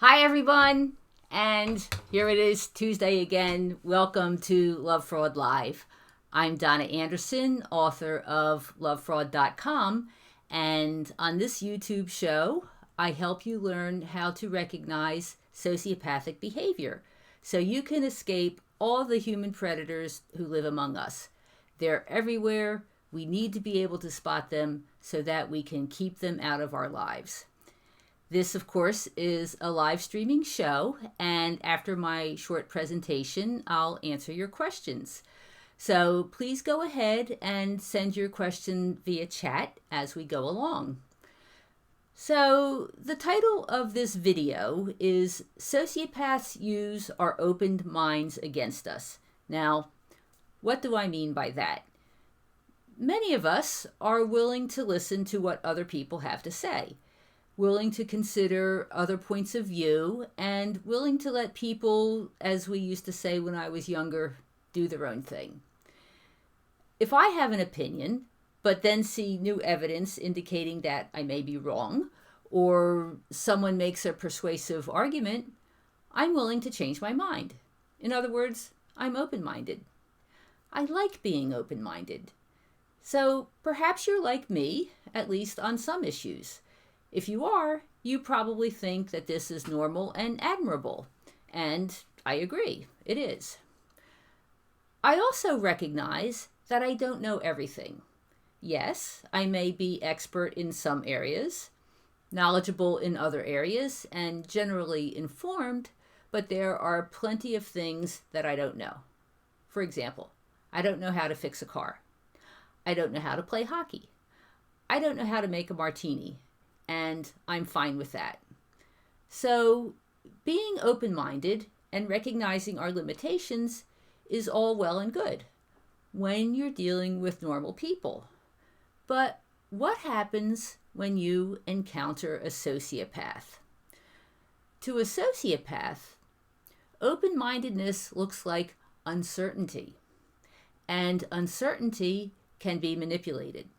Hi, everyone. And here it is, Tuesday again. Welcome to Lovefraud Live. I'm Donna Andersen, author of Lovefraud.com. And on this YouTube show, I help you learn how to recognize sociopathic behavior so you can escape all the human predators who live among us. They're everywhere. We need to be able to spot them so that we can keep them out of our lives. This, of course, is a live streaming show, and after my short presentation, I'll answer your questions. So please go ahead and send your question via chat as we go along. So the title of this video is Sociopaths Use Our Opened Minds Against Us. Now, what do I mean by that? Many of us are willing to listen to what other people have to say, willing to consider other points of view, and willing to let people, as we used to say when I was younger, do their own thing. If I have an opinion, but then see new evidence indicating that I may be wrong, or someone makes a persuasive argument, I'm willing to change my mind. In other words, I'm open-minded. I like being open-minded. So perhaps you're like me, at least on some issues. If you are, you probably think that this is normal and admirable, and I agree, it is. I also recognize that I don't know everything. Yes, I may be expert in some areas, knowledgeable in other areas, and generally informed, but there are plenty of things that I don't know. For example, I don't know how to fix a car. I don't know how to play hockey. I don't know how to make a martini. And I'm fine with that. So being open-minded and recognizing our limitations is all well and good when you're dealing with normal people. But what happens when you encounter a sociopath? To a sociopath, open-mindedness looks like uncertainty, and uncertainty can be manipulated.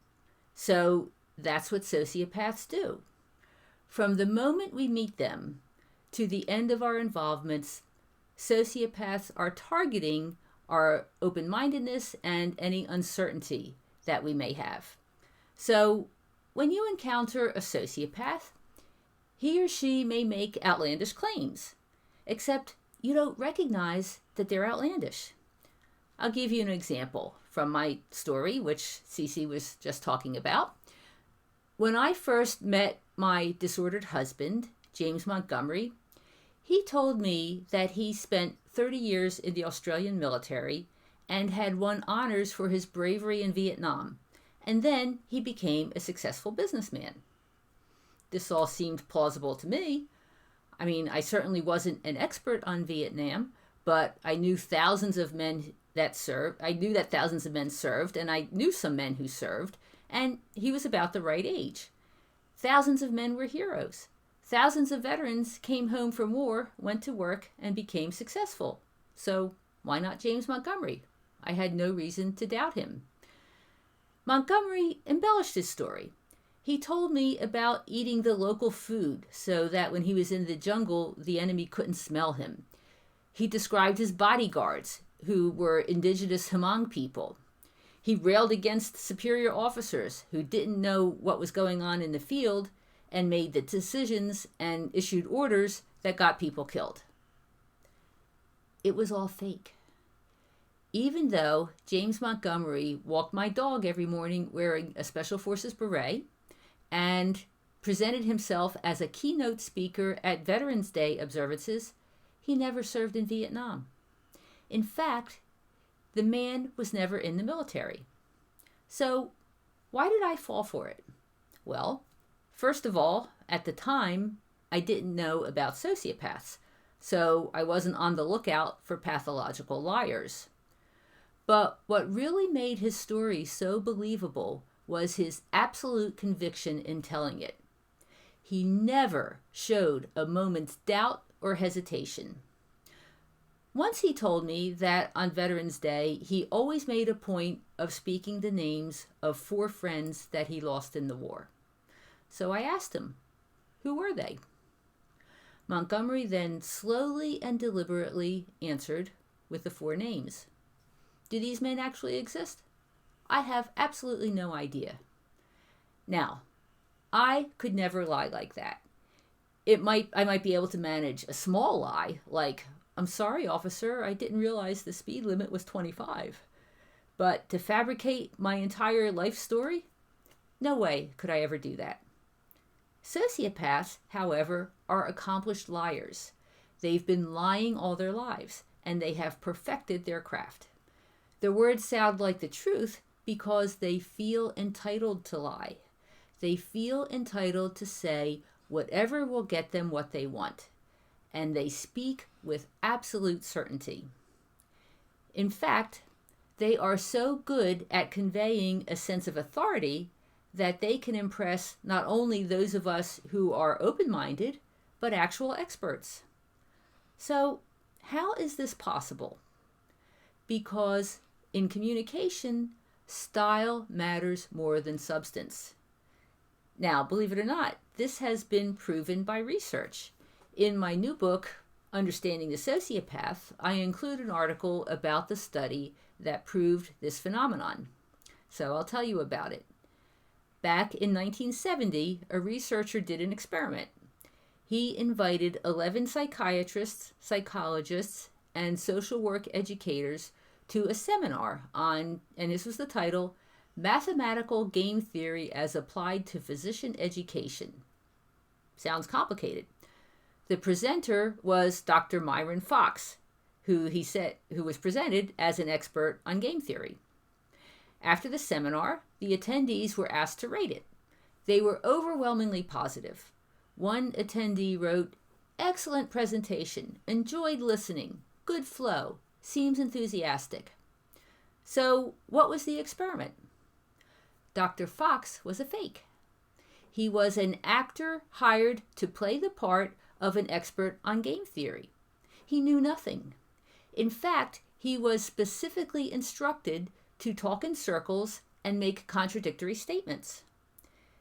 So that's what sociopaths do. From the moment we meet them to the end of our involvements, sociopaths are targeting our open-mindedness and any uncertainty that we may have. So when you encounter a sociopath, he or she may make outlandish claims, except you don't recognize that they're outlandish. I'll give you an example from my story, which Cece was just talking about. When I first met my disordered husband, James Montgomery, he told me that he spent 30 years in the Australian military and had won honors for his bravery in Vietnam, and then he became a successful businessman. This all seemed plausible to me. I mean, I certainly wasn't an expert on Vietnam, but I knew thousands of men that served. I knew that thousands of men served, and I knew some men who served. And he was about the right age. Thousands of men were heroes. Thousands of veterans came home from war, went to work, and became successful. So why not James Montgomery? I had no reason to doubt him. Montgomery embellished his story. He told me about eating the local food so that when he was in the jungle, the enemy couldn't smell him. He described his bodyguards, who were indigenous Hmong people. He railed against superior officers who didn't know what was going on in the field and made the decisions and issued orders that got people killed. It was all fake. Even though James Montgomery walked my dog every morning wearing a Special Forces beret and presented himself as a keynote speaker at Veterans Day observances, he never served in Vietnam. In fact, the man was never in the military. So why did I fall for it? Well, first of all, at the time, I didn't know about sociopaths, so I wasn't on the lookout for pathological liars. But what really made his story so believable was his absolute conviction in telling it. He never showed a moment's doubt or hesitation. Once he told me that on Veterans Day, he always made a point of speaking the names of 4 friends that he lost in the war. So I asked him, who were they? Montgomery then slowly and deliberately answered with the 4 names. Do these men actually exist? I have absolutely no idea. Now, I could never lie like that. I might be able to manage a small lie, like, I'm sorry, officer, I didn't realize the speed limit was 25. But to fabricate my entire life story? No way could I ever do that. Sociopaths, however, are accomplished liars. They've been lying all their lives, and they have perfected their craft. Their words sound like the truth because they feel entitled to lie. They feel entitled to say whatever will get them what they want, and they speak with absolute certainty. In fact, they are so good at conveying a sense of authority that they can impress not only those of us who are open-minded, but actual experts. So, how is this possible? Because in communication, style matters more than substance. Now, believe it or not, this has been proven by research. In my new book, Understanding the Sociopath, I include an article about the study that proved this phenomenon. So I'll tell you about it. Back in 1970, a researcher did an experiment. He invited 11 psychiatrists, psychologists, and social work educators to a seminar on, and this was the title, Mathematical Game Theory as Applied to Physician Education. Sounds complicated. The presenter was Dr. Myron Fox, who was presented as an expert on game theory. After the seminar, the attendees were asked to rate it. They were overwhelmingly positive. One attendee wrote, "Excellent presentation, enjoyed listening, good flow, seems enthusiastic." So, what was the experiment? Dr. Fox was a fake. He was an actor hired to play the part of an expert on game theory. He knew nothing. In fact, he was specifically instructed to talk in circles and make contradictory statements.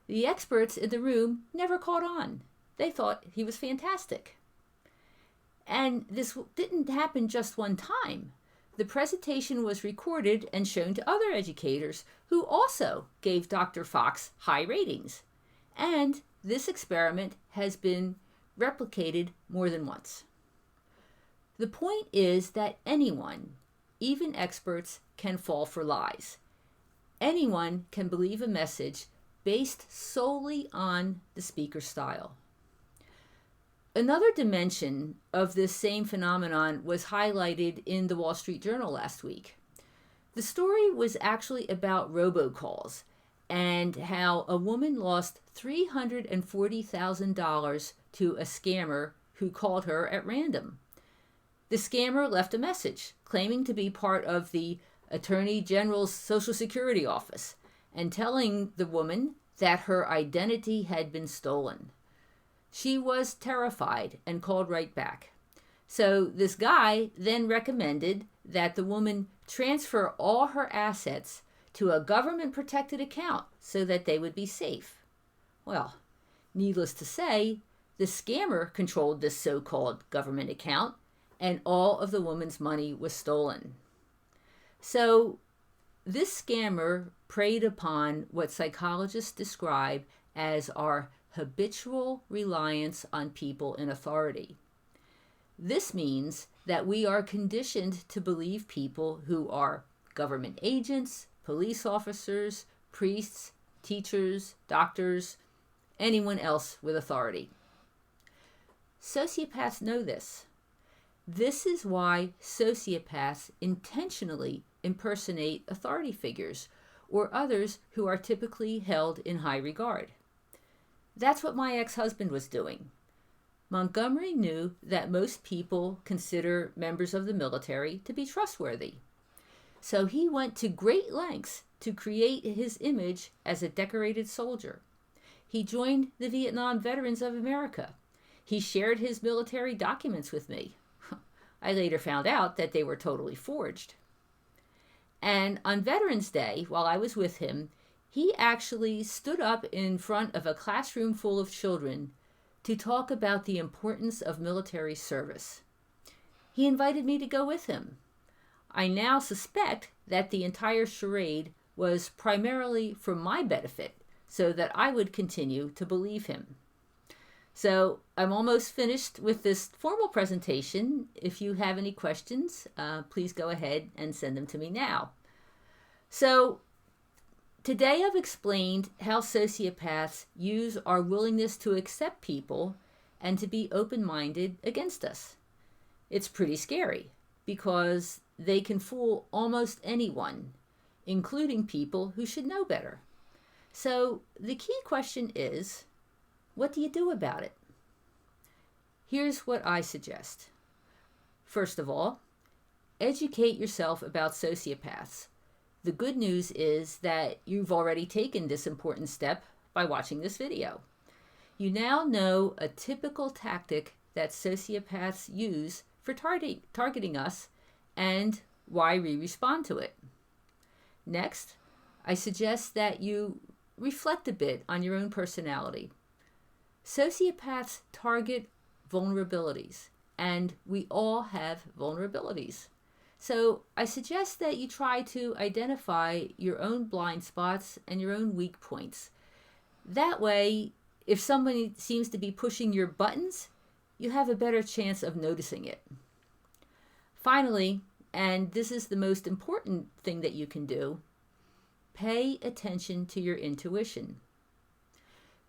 The experts in the room never caught on. They thought he was fantastic. And this didn't happen just one time. The presentation was recorded and shown to other educators who also gave Dr. Fox high ratings. And this experiment has been replicated more than once. The point is that anyone, even experts, can fall for lies. Anyone can believe a message based solely on the speaker's style. Another dimension of this same phenomenon was highlighted in the Wall Street Journal last week. The story was actually about robocalls and how a woman lost $340,000 to a scammer who called her at random. The scammer left a message claiming to be part of the Attorney General's Social Security office and telling the woman that her identity had been stolen. She was terrified and called right back. So this guy then recommended that the woman transfer all her assets to a government-protected account so that they would be safe. Well, needless to say, the scammer controlled this so-called government account, and all of the woman's money was stolen. So this scammer preyed upon what psychologists describe as our habitual reliance on people in authority. This means that we are conditioned to believe people who are government agents, police officers, priests, teachers, doctors, anyone else with authority. Sociopaths know this. This is why sociopaths intentionally impersonate authority figures or others who are typically held in high regard. That's what my ex-husband was doing. Montgomery knew that most people consider members of the military to be trustworthy. So he went to great lengths to create his image as a decorated soldier. He joined the Vietnam Veterans of America. He shared his military documents with me. I later found out that they were totally forged. And on Veterans Day, while I was with him, he actually stood up in front of a classroom full of children to talk about the importance of military service. He invited me to go with him. I now suspect that the entire charade was primarily for my benefit, so that I would continue to believe him. So I'm almost finished with this formal presentation. If you have any questions, please go ahead and send them to me now. So today I've explained how sociopaths use our willingness to accept people and to be open-minded against us. It's pretty scary because they can fool almost anyone, including people who should know better. So the key question is, what do you do about it? Here's what I suggest. First of all, educate yourself about sociopaths. The good news is that you've already taken this important step by watching this video. You now know a typical tactic that sociopaths use for targeting us and why we respond to it. Next, I suggest that you reflect a bit on your own personality. Sociopaths target vulnerabilities, and we all have vulnerabilities. So I suggest that you try to identify your own blind spots and your own weak points. That way, if somebody seems to be pushing your buttons, you have a better chance of noticing it. Finally, and this is the most important thing that you can do, pay attention to your intuition.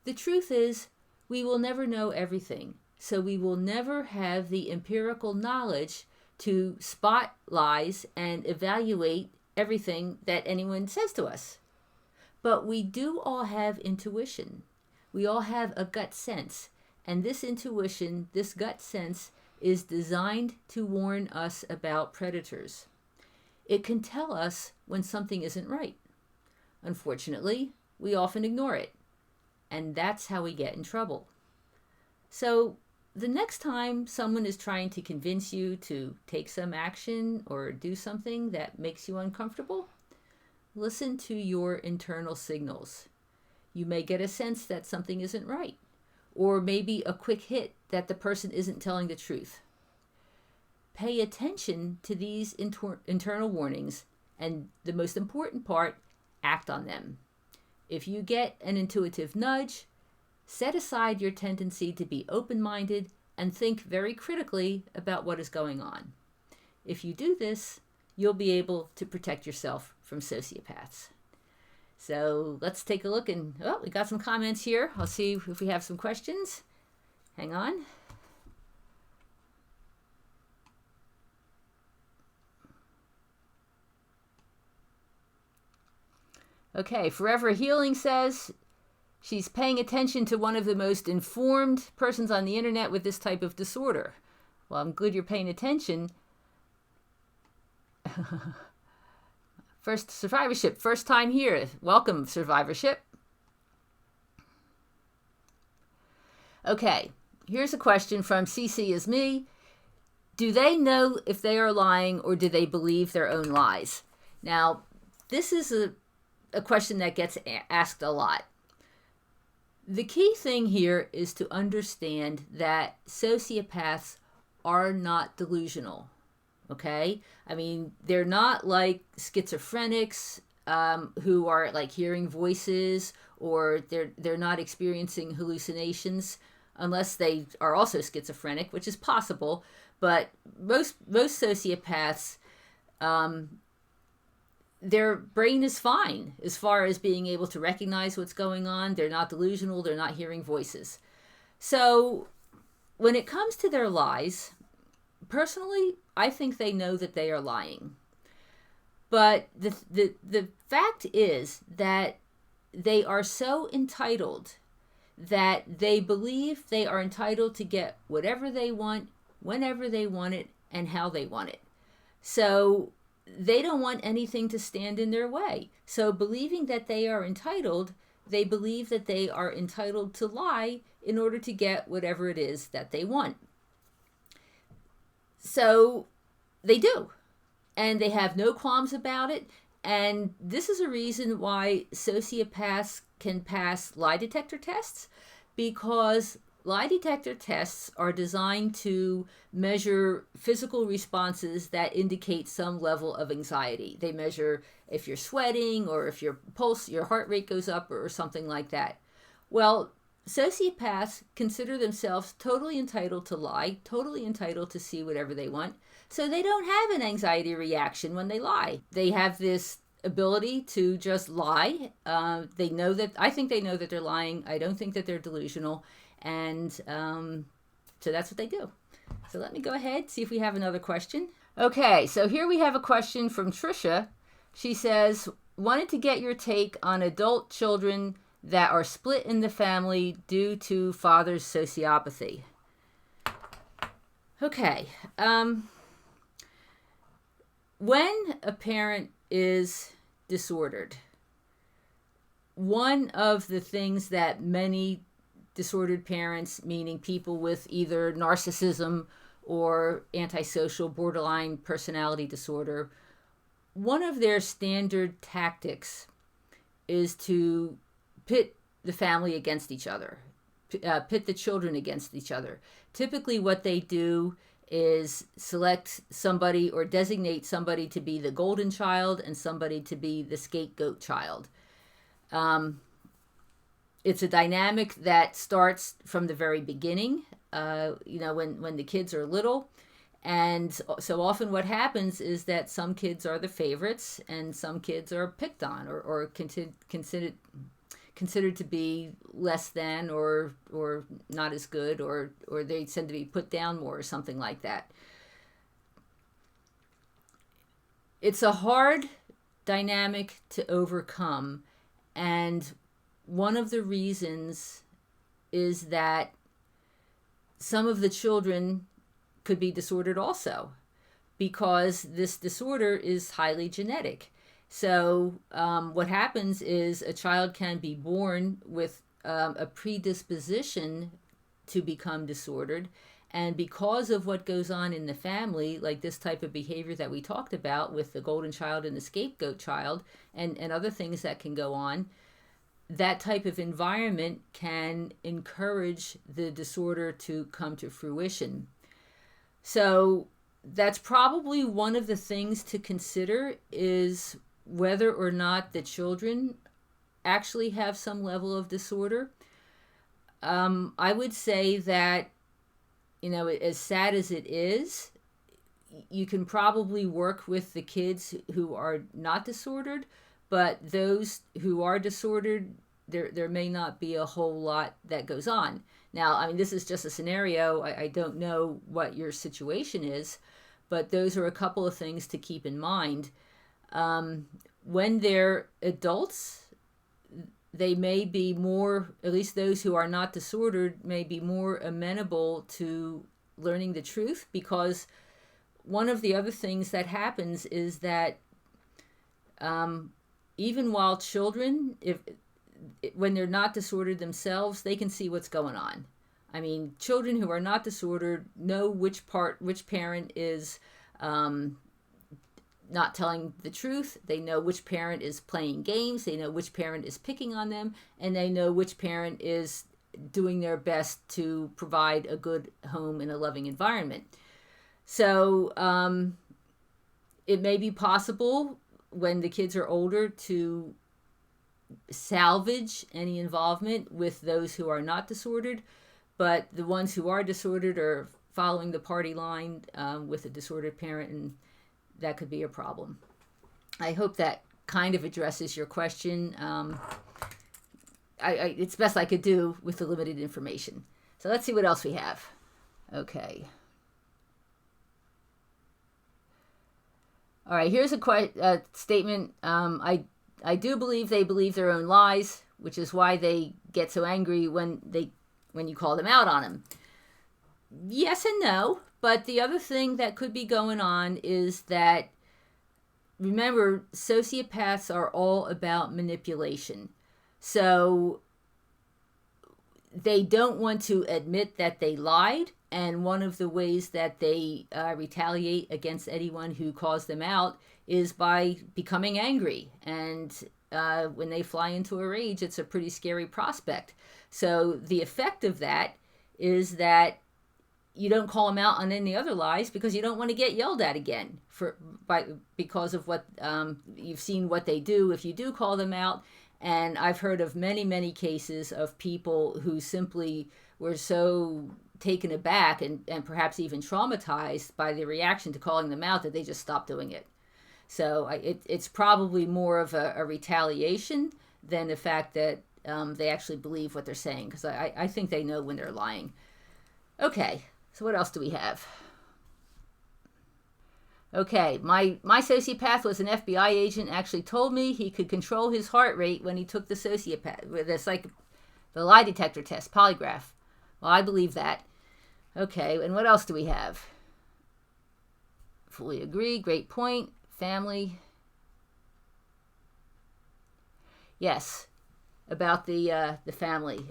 The truth is, we will never know everything, so we will never have the empirical knowledge to spot lies and evaluate everything that anyone says to us. But we do all have intuition. We all have a gut sense, and this intuition, this gut sense, is designed to warn us about predators. It can tell us when something isn't right. Unfortunately, we often ignore it, and that's how we get in trouble. So the next time someone is trying to convince you to take some action or do something that makes you uncomfortable, listen to your internal signals. You may get a sense that something isn't right, or maybe a quick hit that the person isn't telling the truth. Pay attention to these internal warnings, and the most important part, act on them. If you get an intuitive nudge, set aside your tendency to be open-minded and think very critically about what is going on. If you do this, you'll be able to protect yourself from sociopaths. So let's take a look, and we got some comments here. I'll see if we have some questions. Hang on. Okay, Forever Healing says she's paying attention to one of the most informed persons on the internet with this type of disorder. Well, I'm good you're paying attention. First survivorship, first time here. Welcome, survivorship. Okay, here's a question from CC is me. Do they know if they are lying, or do they believe their own lies? Now, this is a question that gets asked a lot. The key thing here is to understand that sociopaths are not delusional, okay? I mean, they're not like schizophrenics who are like hearing voices, or they're not experiencing hallucinations, unless they are also schizophrenic, which is possible. But most sociopaths, their brain is fine as far as being able to recognize what's going on. They're not delusional. They're not hearing voices. So when it comes to their lies, personally, I think they know that they are lying. But the fact is that they are so entitled that they believe they are entitled to get whatever they want, whenever they want it, and how they want it. So they don't want anything to stand in their way. So believing that they are entitled, they believe that they are entitled to lie in order to get whatever it is that they want. So they do, and they have no qualms about it. And this is a reason why sociopaths can pass lie detector tests, because lie detector tests are designed to measure physical responses that indicate some level of anxiety. They measure if you're sweating or if your pulse, your heart rate goes up or something like that. Well, sociopaths consider themselves totally entitled to lie, totally entitled to see whatever they want, so they don't have an anxiety reaction when they lie. They have this ability to just lie. They know that, I think they know that they're lying. I don't think that they're delusional. And so that's what they do. So let me go ahead, see if we have another question. Okay, so here we have a question from Trisha. She says, wanted to get your take on adult children that are split in the family due to father's sociopathy. Okay, when a parent is disordered, one of the things that many disordered parents, meaning people with either narcissism or antisocial borderline personality disorder, one of their standard tactics is to pit the family against each other, pit the children against each other. Typically what they do is select somebody or designate somebody to be the golden child and somebody to be the scapegoat child. It's a dynamic that starts from the very beginning, when the kids are little. And so often what happens is that some kids are the favorites and some kids are picked on or considered to be less than or not as good, or they tend to be put down more or something like that. It's a hard dynamic to overcome, and one of the reasons is that some of the children could be disordered also, because this disorder is highly genetic. So what happens is a child can be born with a predisposition to become disordered, and because of what goes on in the family, like this type of behavior that we talked about with the golden child and the scapegoat child and other things that can go on, that type of environment can encourage the disorder to come to fruition. So that's probably one of the things to consider, is whether or not the children actually have some level of disorder. I would say that, as sad as it is, you can probably work with the kids who are not disordered, but those who are disordered, there may not be a whole lot that goes on. Now, this is just a scenario. I don't know what your situation is, but those are a couple of things to keep in mind. When they're adults, they may be more, at least those who are not disordered, may be more amenable to learning the truth, because one of the other things that happens is that even while children, when they're not disordered themselves, they can see what's going on. Children who are not disordered know which parent is not telling the truth. They know which parent is playing games. They know which parent is picking on them, and they know which parent is doing their best to provide a good home and a loving environment. So it may be possible when the kids are older to salvage any involvement with those who are not disordered, but the ones who are disordered are following the party line with a disordered parent, and that could be a problem. I hope that kind of addresses your question. It's best I could do with the limited information. So let's see what else we have. Okay. All right, here's a statement. I do believe they believe their own lies, which is why they get so angry when you call them out on them. Yes and no, but the other thing that could be going on is that, remember, sociopaths are all about manipulation. So they don't want to admit that they lied, and one of the ways that they retaliate against anyone who calls them out is by becoming angry. And when they fly into a rage, it's a pretty scary prospect. So the effect of that is that you don't call them out on any other lies because you don't want to get yelled at again because of what you've seen what they do if you do call them out. And I've heard of many cases of people who simply were so taken aback and perhaps even traumatized by the reaction to calling them out that they just stopped doing it. So it's probably more of a retaliation than the fact that they actually believe what they're saying, because I think they know when they're lying. Okay, so what else do we have? Okay, my sociopath was an FBI agent, actually told me he could control his heart rate when he took the the lie detector test, polygraph. Well, I believe that. Okay, and what else do we have? Fully agree, great point. Family. Yes, about the family.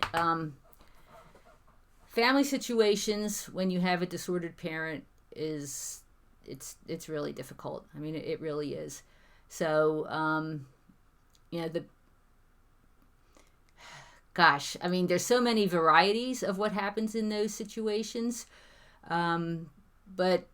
Family situations when you have a disordered parent it's really difficult. I mean, it really is. So, there's so many varieties of what happens in those situations. But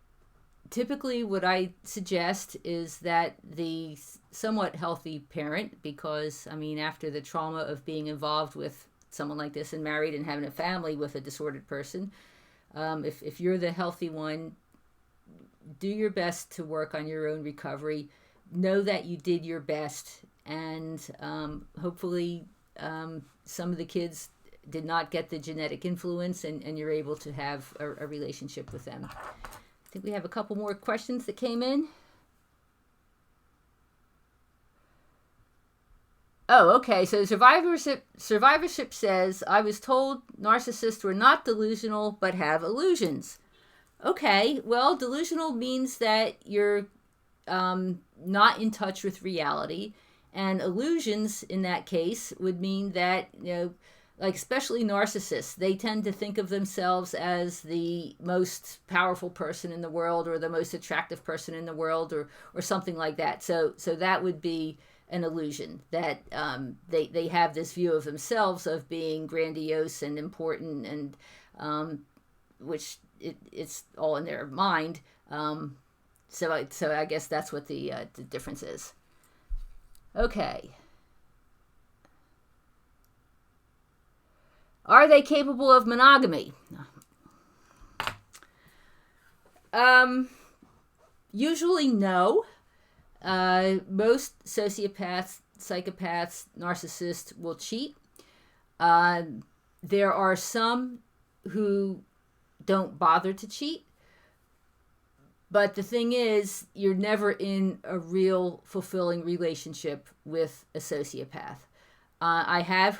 typically what I suggest is that the somewhat healthy parent, because, after the trauma of being involved with someone like this and married and having a family with a disordered person, if you're the healthy one, do your best to work on your own recovery. Know that you did your best, and hopefully some of the kids did not get the genetic influence, and you're able to have a relationship with them. I think we have a couple more questions that came in. Oh, okay. So survivorship says, I was told narcissists were not delusional but have illusions. Okay, well, delusional means that you're not in touch with reality, and illusions in that case would mean that, like especially narcissists, they tend to think of themselves as the most powerful person in the world, or the most attractive person in the world, or something like that. So that would be an illusion, that they have this view of themselves of being grandiose and important, and which it's all in their mind. So I guess that's what the difference is. Okay. Are they capable of monogamy? Usually no. Most sociopaths, psychopaths, narcissists will cheat. There are some who don't bother to cheat. But the thing is, you're never in a real fulfilling relationship with a sociopath. I have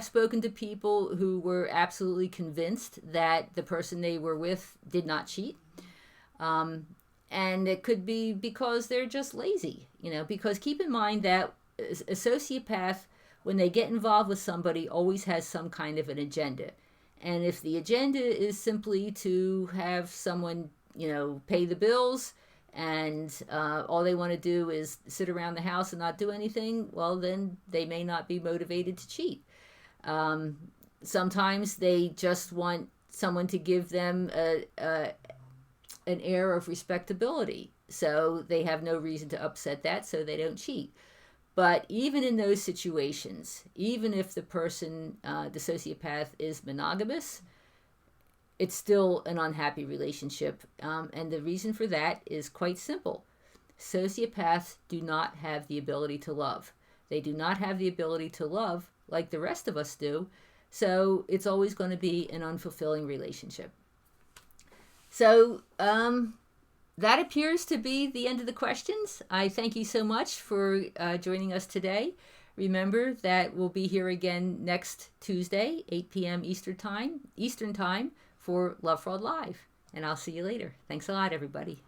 spoken to people who were absolutely convinced that the person they were with did not cheat. And it could be because they're just lazy, because keep in mind that a sociopath, when they get involved with somebody, always has some kind of an agenda. And if the agenda is simply to have someone, pay the bills, and all they want to do is sit around the house and not do anything, well, then they may not be motivated to cheat. Sometimes they just want someone to give them an air of respectability, so they have no reason to upset that, so they don't cheat. But even in those situations, even if the person, the sociopath, is monogamous, it's still an unhappy relationship. And the reason for that is quite simple. Sociopaths do not have the ability to love. They do not have the ability to love like the rest of us do. So it's always going to be an unfulfilling relationship. So that appears to be the end of the questions. I thank you so much for joining us today. Remember that we'll be here again next Tuesday, 8 p.m. Eastern Time for Lovefraud Live. And I'll see you later. Thanks a lot, everybody.